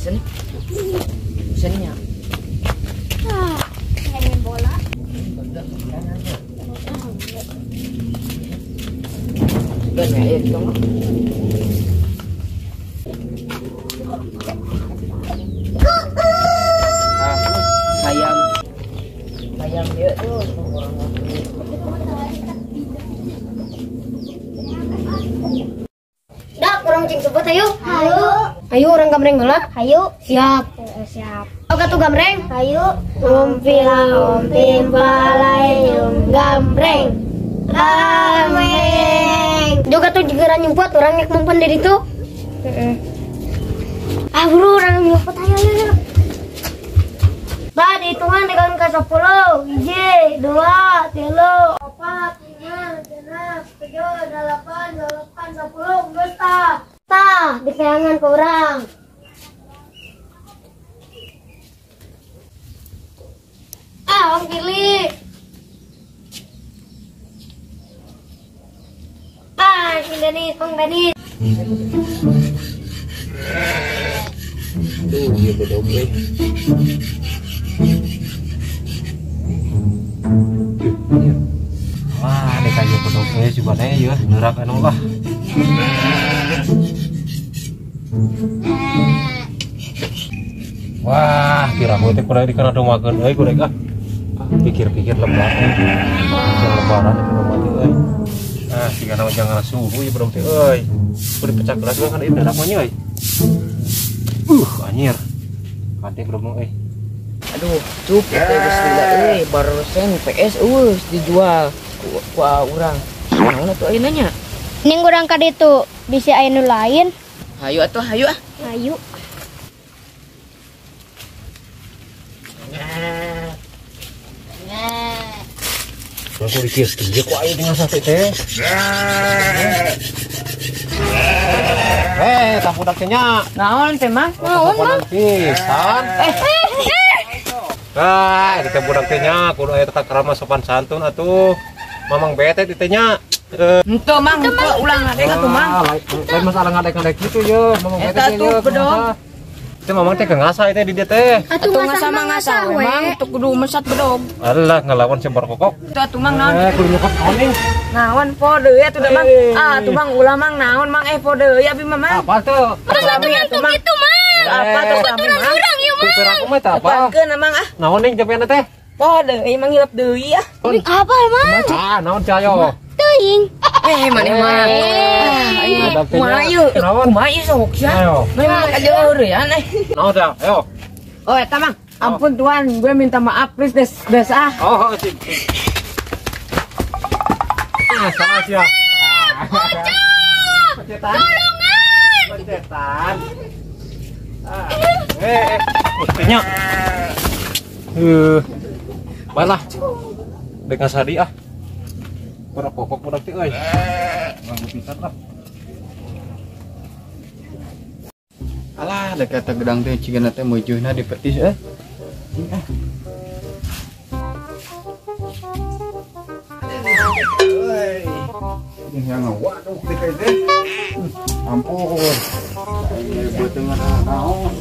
sini. Sininya. Main bola. Dan air dong. Ayam dia tuh Dak, orang cing sebut ayo. Ayo orang gamreng heula. Ayo. Siap. Siap. Oke tuh gamreng. Ayo. Umpim palayung gamreng. Ameng. Juga tuh juga nyumput orang yang mumpen dari itu. Buru orang nyumput ayo. Bah, dihitungan dengan ke 10. 1, 2, 3, 4, 5, 6, 7, 8, 10. Geus tah. Tah, dikeangan ke urang. Om Kili. Bang Dennis. tuh dia berdompet. Wah, ada kayu berdompet juga nih ya, nerak anu lah. Wah, kira gue teh kurang dikena domakeun euy kurang ah. Pikir-pikir lebaran. Yang lebaran itu mati euy. Ah, siga naon jangan suhu ya belum teh euy. Kudu pecah gelas kan ini nerak mah euy. Anjir. Kade belum euy. Aduh, cup geus gila euy, barusan PS dijual ku urang. Naon atuh ayeuna nya? Ning urang ka ditu bisi aya nu lain. Hayu atuh, hayu ah. Ayo. Aku dikir dia kok ayo dengan sate teh. Tamu daknya. Naon teh Mang? Naon Mang? Pisan. Kita budak teh nya kudu aya tata krama sopan santun atuh. Mamang bete di teh nya. Henteu Mang, ulang ngadek atuh Mang. Lain masalah ngadek-ngadek gitu ye, mamang bete Eta tuh bedog. Teh mamang teh ngasa teh di dia teh. Atuh ngasa mah ngasa we Mang, teu kudu mesat bedog. Alah ngelawan sembor kokok. Tuh atuh Mang naon? Kudu nyokap oning. Naon pode ya tuh Mang. Ah, tuh Mang ulah Mang naon Mang pode ya abi Mang. Apa tuh? Tapi atuh Mang. Itu mah. Apa tuh Mang? Urang ieu mah. Kupir aku mah teh apa? Pakeun Mang ah. Naon ning jamena teh? Pode emang ngilap deui ya. Apa mah? Ah, naon cayo? Teuing. Maneh mah. Ayo, kumaha kumaha sok ya. Ayo. Memang aja eureun nih. Naon dah? Ayo. Oh, eta Mang. Ampun Tuan, gue minta maaf please des ah. Oh, sip. Sama siap. Pencetan. Tolongan. Pencetan. Mestinya. Baiklah. Dengan sadi ah. Budak pokok budak teh euy. Nganggo pisan lah. Alah, da kata gedang teh cigana teh mujuna di petis Ini yang waduh dikait teh. Ampun. Ini buat dengan naon.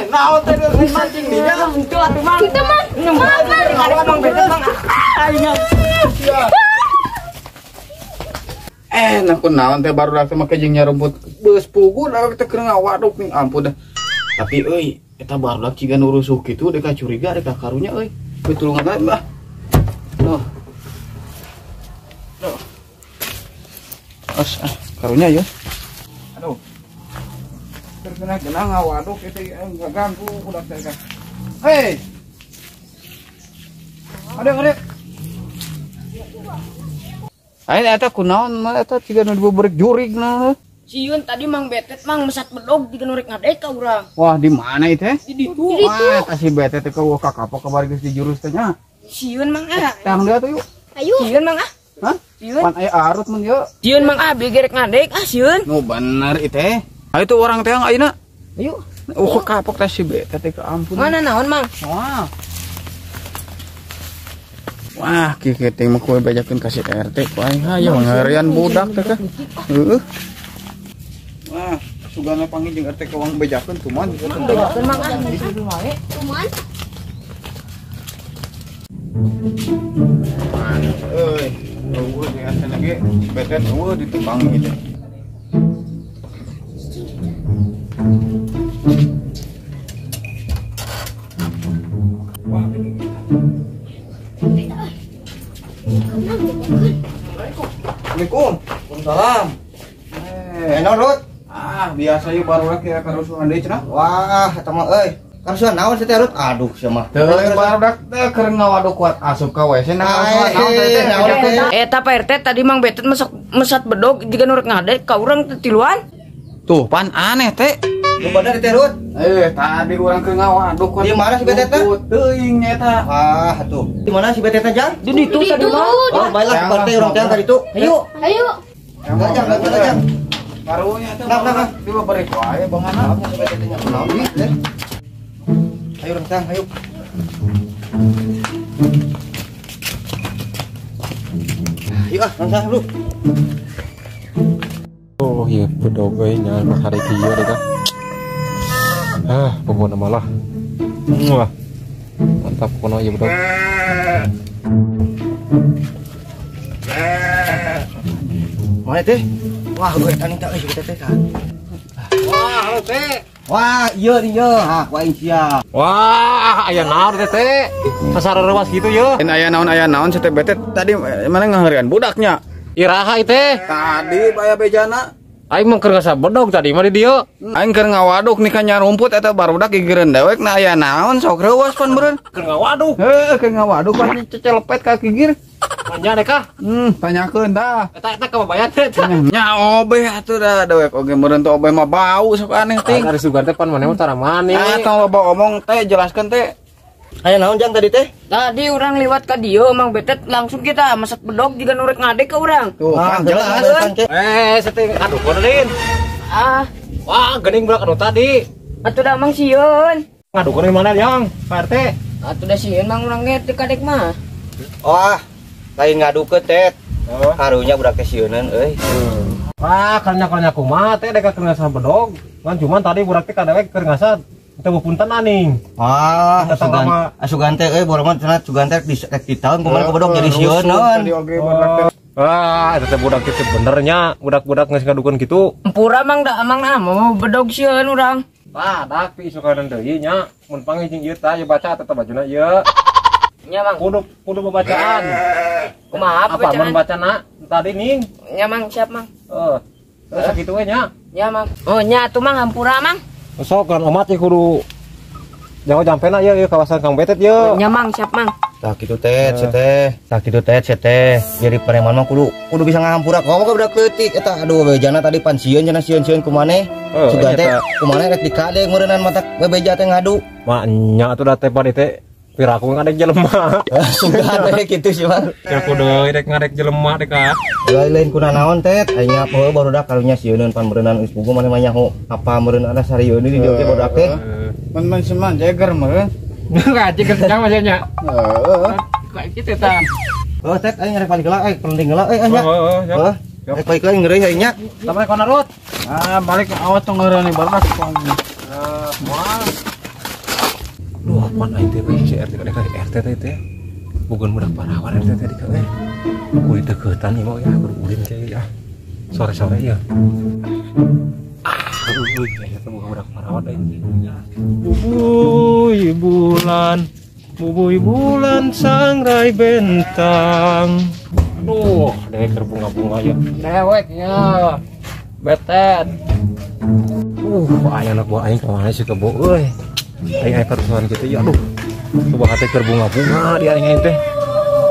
Naon teh mancing dia. Itu atuh Mang. Itu Mang. Mang bete Mang. Nah kun naon teh baru dak teh make jeung nyarumput beus pugu da teh keur ngawaduk ning ampun dah. Tapi euy, eta barudak ciga nu rusuh kitu deka curiga deka karunya euy. Betul ngaran Mbah. Noh. Os karunya ya. Aduh. Terkena ngawaduk itu ganggu budak teh kan. Hei. Ada. Ayo eta kunaon mah eta ciga nu dibebrek jurig nah. Sieun tadi Mang Betet Mang mesat bedog di norek ngadek ka urang. Wah, di mana itu? Di ditu. Wah, eta si Betet teh keueuh ka kapok ka bari geus di jurus teh nya. Sieun Mang ah. Tang dia tuh yuk. Ayo. Sieun Mang ah. Hah? Sieun. Pan aya arut mun yeuh. Sieun Mang ah bigerek ngadek ah sieun. Nu bener itu. Ayo tuh orang teh ayeuna. Ayo. Kapok teh si Betet teh ampun. Mana naon Mang? Wah, kiketing mah kowe bejakeun ka si RT. Wah, hayo ngarian budak teh kah. Heeh. Wah, sugana panggil jeung RT kawang bejakeun tuman. Bejakeun Mang ah di situ wae. Cuman Euy, eueuh di RT lagi Betet eueuh ditebang gitu. Assalamualaikum. Waalaikumsalam. Enak Rut. Biasa yuk baru lagi ya karusuhan deui cenah. Wah, eta mah euy. Karusuhan naon teh Rut? Aduh, sia mah. Teu baru dak teh keur ngawaduh kuat asup ka WC nah karusuhan naon teh. Eta Pak RT tadi Mang Betet mesat bedog jika norek ngadek ka urang tiluan. Tuh, pan aneh teh. Nu bener teh Rut. Tadi urang keur ngawaduh kuat. Di mana si Betet teh? Teuing eta. Ah, tuh. Di mana si Betet teh, Jang? Di ditu tadi mah. Oh, baiklah seperti urang teh tadi tuh. Ayo. Jang. Karunya teh. Nah. Coba bari wae bangana. Si Betet teh naon teh? Ayo urang teh, ayo. Ayo urang teh dulu. Oh iya bedog euy nya hari kieu deh kah. Pokona malah. Wah. Mantap kono ieu bedog. Mana teh? Wah, gue tadi tak euy Betet teh kan. Wah, halo teh. Wah, iya. Ah, waing sia. Wah, aya naon teh? Sasararewas kitu ye. Aya naon si teh Betet tadi mana ngaharian budaknya. Iraha teh. Tadi baya bejana. Aing mah keur ngasa bedog tadi mah di dieu. Aing keur ngawaduk nih kan nyarumput eta barudak gigireun dewek na aya naon sok reuwas pan beureun. Keur ngawaduk. Keur ngawaduk pan celepet ka gigir. Manja deh kah? Tanyakeun dah. Eta kababayat teh. Nya obeh atuh dah dewek oge meureun teh obeh mah bau sok aneh ting. Ari sugan teh pan maneh tara mani. Tong loba omong teh jelaskeun teh. Aya naon Jang tadi teh? Tadi orang liwat ka dieu Mang Betet langsung kita mesat bedog jika norek ngadek ka urang. Tuh, Ah, kan jelas kan teh. Setting aduh konerin. Ah, Wah, geuning budak anu tadi. atuh da Mang sieun. Ngaduh konerin mana yang? Pak RT. Atuh da sieun Mang urang ge teu kadek mah. Wah, lain ngadukeun teh. Karunya budak teh sieuneun euy. Wah, karena kumaha teh dek keur ngasa bedog. Kan cuman tadi budak teh kadewek keur ngasa teu punten aning. Wah, Eta sama- asugan teh euy boroman cenah sugan teh di tahun kumaha bedog jadi sieuneun. Tadi oge barudak teh. Wah, eta teh budak teh benernya, budak-budak geus ngadukeun kitu. Empura Mang da Mang mau bedog sieun urang. Tah, dak pi sukanan deui nya. Mun panggih jeung ieu tah, baca eta bajuna ieu. Nya Mang, Kudu pembacaan. kumaha Apa mun bacaan? bacana tadi ning? Nya Mang siap Mang. Terus sakitu we nya. Nya Mang. Oh nya atuh Mang hampura Mang. Sok kan omat ieu kudu jauh jampena ieu kawasan Kang Betet ieu. Nya Mang siap Mang. Tah kitu teh, tah kitu teh, jadi preman mah kudu bisa ngahampura. Ngomong ke budak leutik eta aduh bejana tadi pan sieun cenah sieun kumaneh. Sugan teh kumaneh rek dikadek meureunnan mata bebeja teh ngadu. Mak nya atuh da teh padi teh piraku ngadek jelema. Sugan teh kitu sih mah. Ya kudu rek ngadek jelema deh kah. Lain kuna naon teh aya poe barudak karunya sieun pan meureunnan geus puguh maneh mah nyaho apa meureun ada sarieun di dieu teh barudak teh. Men seman jeger meureun. Enggak jeger maksudnya. Heeh. Kayak gitu tah. Oh teh aya rek balik heula penting heula nya. Siap. Rek balik heula ngeureui aya nya. Sampai kana Rut. Balik awas tong ngeureun barudak tong. Wah. Duh, pan aing teh si RT RT teh. Bukan budak parawan RT tadi ka we. Kudu deukeutan ieu mah ya, kudu ulin teh ya. Sore-sore ya. Ternyata budak parawan aing. Bubuy bulan sangrai bentang. Aduh, dewek keur bunga-bunga ya. Dewek ya. Betet. Aya anak buah aing ka mana sih kebo euy. Aing karusuhan kitu ya aduh. Coba hate keur bunga-bunga di aing teh.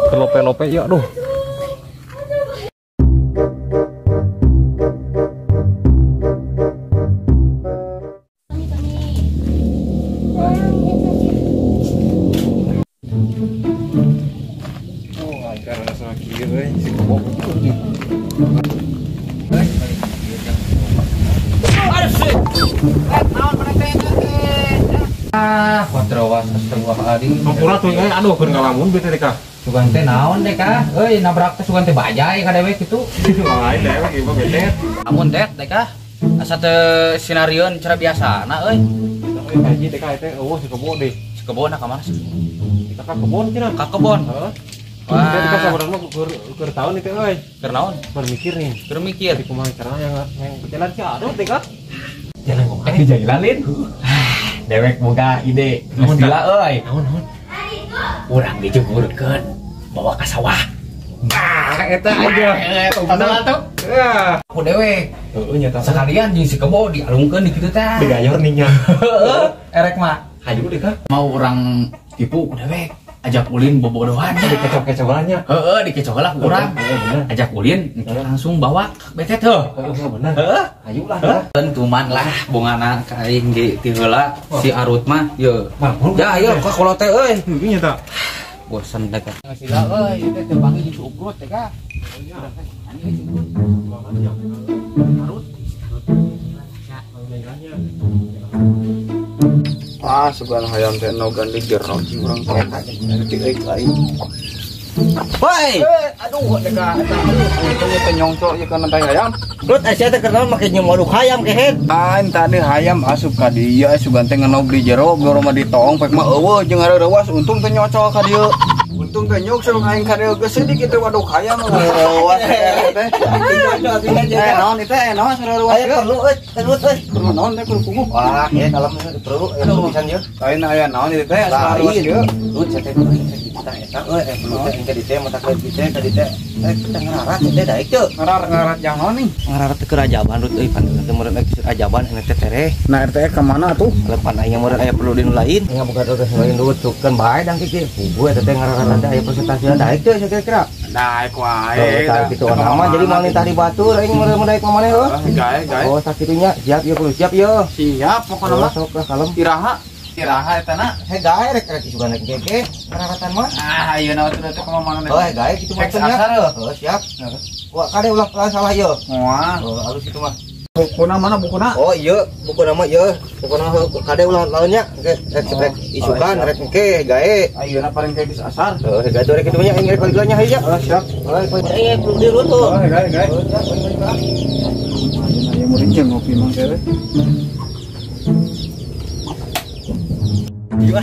Kelope-lope ya aduh. Kotrawas astagfirullahaladzim. Sampurna tuh aduh keur ngalamun beuh teh ka. Sugan teh naon teh Kak? Euy nabrak teh sugan teh bajai ka dewek kitu. Lain dewek ieu mah betet. Amun teh Kak, asa teh sinarieun cara biasana euy. Haji teh ka teh eueuh si kebo deui. Si kebon ka mana sih? Kita ka kebon cenah. Ka kebon. Heeh. Wah. Kita sabaran mah keur taun itu euy. Keur naon? Keur mikir nih. Keur mikir. Di kumaha carana yang berjalan ki aduh teh ka. Jalan kumaha dijailanin. Dewek boga ide. Geus gila euy. Naon? Urang dijugurkeun bawa ka sawah. Ah, eta aja. Mantap. Ya. Ku dewek. Heeh nya tah. Sekalian jeung si kebo dialungkeun di kitu teh. Digayor nih nya. Erek mah. Hayu deh ka. Mau urang tipu ku dewek. Ajak ulin bobodohan. Dikecok-kecokannya. Heeh, dikecok lah urang. Ajak ulin langsung bawa ke betet heuh. Bener. Heeh. Hayu lah. Tentuman lah bongana ka aing ge ti heula si Arut mah ye. Ya ayo ka kolot teh euy. Heeh nya tah. Bosan teh ka. Sila euy teh teu bangi di cukrut teh ka. Ah, sugan hayam teh nogan di jero ci urang teh ngerti euy lain. Woi, Aduh, teh ka eta untung teh nyongcok ieu kana teh hayam. Rut asa teh kenal make nyemoduk hayam kehet. Ah, tadi hayam asup ka dieu sugan teh ngenog di jero goro mah ditong pek mah eueuh jeung hareurewas untung teh nyocok ka dieu. Untung teh nyok suruh aing ka dieu geus seudik kitu waduk hayam hareurewas teh. Naon itu naon hareurewas Aya perlu euy, terus euy. perlu naon teh perlu kubu. Wah, ya kalau perlu pisan ye. Lain aya naon itu teh hareurewas dieu. Rut teh kita eta euy perlu teh engke di teh mata ke di teh tadi teh kita ngararat teh daek teu. Ngarat yang naon nih? Ngararat teh kerajaban Rut euy pan teh meureun aya ajaban ene teh tereh. Nah RT ka mana tuh? Lepan aya meureun aya perlu di nu lain. Ngaboga teh lain Rut tukeun bae dang kieu. Kubu eta teh ngararat aya presentasi daek teu kira-kira. Daek wae. Tah kitu nama jadi mau nitah di batur aing meureun daek ka maneh heuh. Gae. Oh sakitunya siap ieu kudu siap ieu. Siap pokona mah. Sok lah kalem. Iraha eta na. He gae rek rek sugan rek gege ngararatan mah. Ah, ieu naon teh teh ka mana? Oh, gae kitu mah teh. Oh, siap. Wah, kade ulah salah ieu. Moal. Oh, alus kitu mah. Bukuna mana bukuna? Oh, ieu buku nama ieu. Pokona kade ulah lawannya rek isukan rek engke gae. Ayeuna paling kayak geus asar. Oh, gae rek kitu nya engke kalilanya heuh ya. Oh, siap. Oh, perlu dirut tuh. Gae. Oh, siap. Ayeuna mau jeung ngopi mah teh. Iya,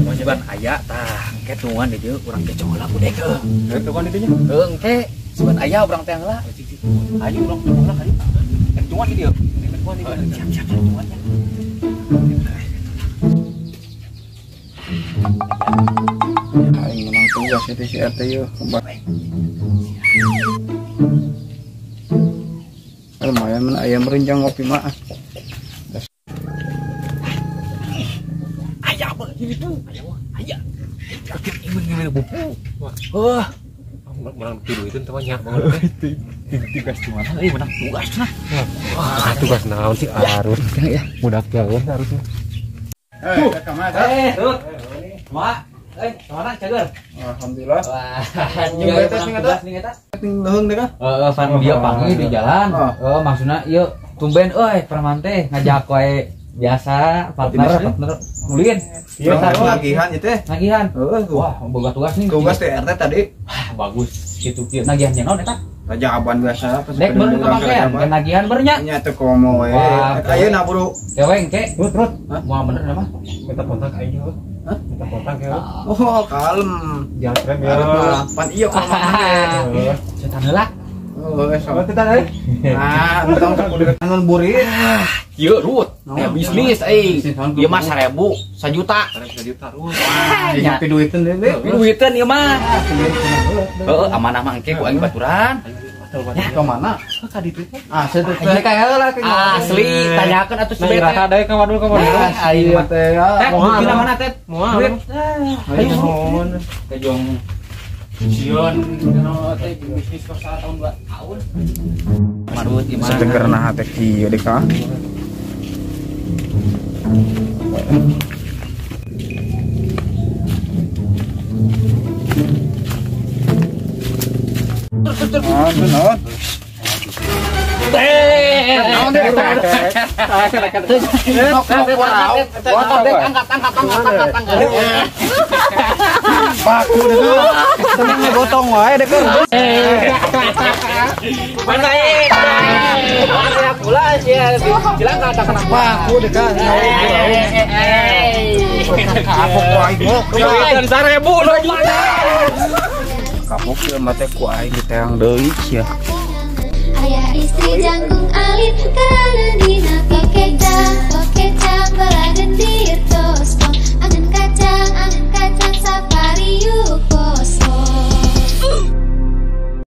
wajiban aya tah engke tuan di dieu urang teh cola budek heuh. Rek tuan itu nya. Heuh engke sugan aya urang teh heula. Ayo urang teh heula kali. Engke tuan di dieu. Siap tuannya. Aing menang tugas itu si RT yeuh. Lumayan mun aya merenjang ngopi mah. Aya. Kakek ieu bupu. Wah. Menang tidur itu temannya banget teh. Tugas di mana? Menang tugas nah. Wah, tugas naon sih Arut. Ya. Budak jalan harusnya. Ka mana? Rut. Mak, kemana cager? Alhamdulillah. Wah, Nyoba tes ning eta. Ting leung deh ka? Van dia panggil di jalan. Maksudnya ieu tumben euy preman teh ngajak wae biasa partner ulin. Iya, lagihan ieu teh. Nagihan. Heeh, Wah, boga tugas nih. tugas teh RT tadi. Bagus kitu kieu. Nagihannya naon eta? Rajaban biasa pas Dek bener kemakean, nagihan bernya. nya teh komo we. Wah, Ayeuna buru. Cewek engke. Rut. Moal bener nama? Minta kontak aing heuh. Hah? Minta kontak ya. Oh, kalem. Jangan ya. Pan iya kok mana. Setan heula. Oh, sama kita euy. Ah, mentang kudu kangen burit. Ieu Rut, ya bisnis euy. Ieu mah 1.000, 1 juta. 1 juta Rut. Ya piduiteun deui. Duiteun ieu mah. Heeh, amanah mah engke ku aing baturan. Ya, ke mana? Ka ditu teh. Ah, saya teh kayak heula Asli, tanyakeun atuh si Rasa Bete. ada ka waduh ka waduh. Ayo teh. Teh, buktina mana teh? Moal. Ayo, kejong Sion teh bisnis kos tahun 2 tahun. Marut gimana? Seteger nah teh kieu deh Kang. Naon. Paku deh. Seneng ngegotong wae deh Kang. Mana ada pula sih. Bilang kata kena Paku deh Kang. Kapok wae gok. Dan 1000 lo. Kapok teh mate ku aing diteang deui sia. Ayah istri jangkung alit karena dina pake